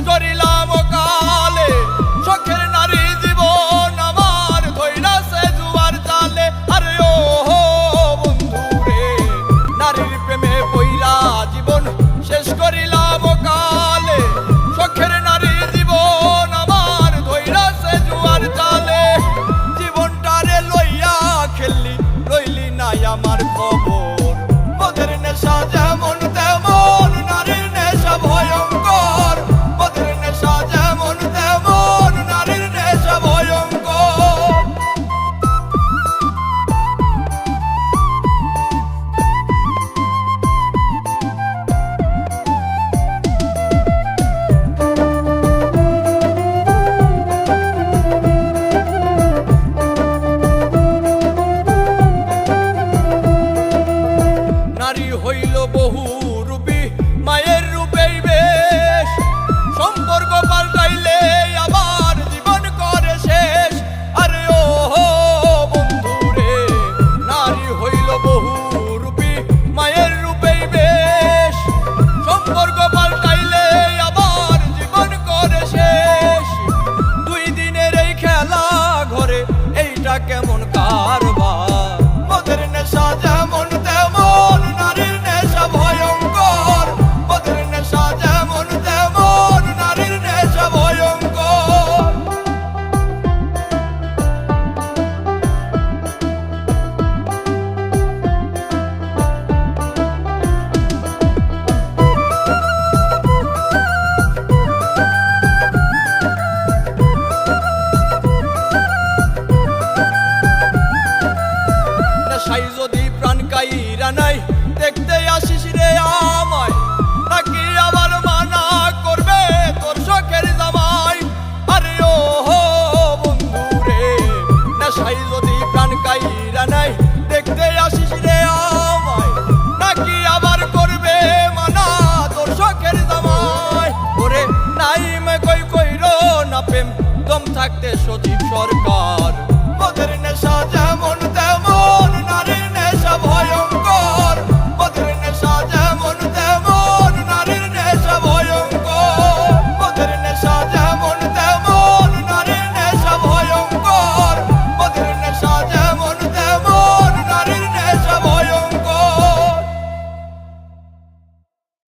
করিলাম কালে শখের নারী জীবন আমার ধইরাছে জুয়ার জালে। আরে ও বন্ধু রে, নারীর প্রেমে পইরা জীবন শেষ করিলাম কালে শখের নারী জীবন আমার ধইরাছে জুয়ার জালে। জীবনটারে লইয়া খেললি রইলি নাই আমার খবর, মদের নেশা যেমন তেমন নারীর নেশা ভয়ঙ্কর, মদের নেশা যেমন তেমন নারীর নেশা ভয়ঙ্কর। নারী হইল বহু রূপী মায়ের রূপেই বেশ, সম্পর্ক পাল্টাইলে আবার জীবন করে শেষ। আরে ও বন্ধু রে, নারী হইল বহু রূপী মায়ের রূপেই বেশ, সম্পর্ক পাল্টাইলে আবার জীবন করে শেষ। দুই দিনের এই খেলা ঘরে এইটা কেমন কারবার, মদের নেশা যেমন তেমন নারীর নেশা ভয়ঙ্কর, মদের নেশা যেমন তেমন নারীর নেশা ভয়ঙ্কর। নেশাই যদি প্রাণ কাইরা নাই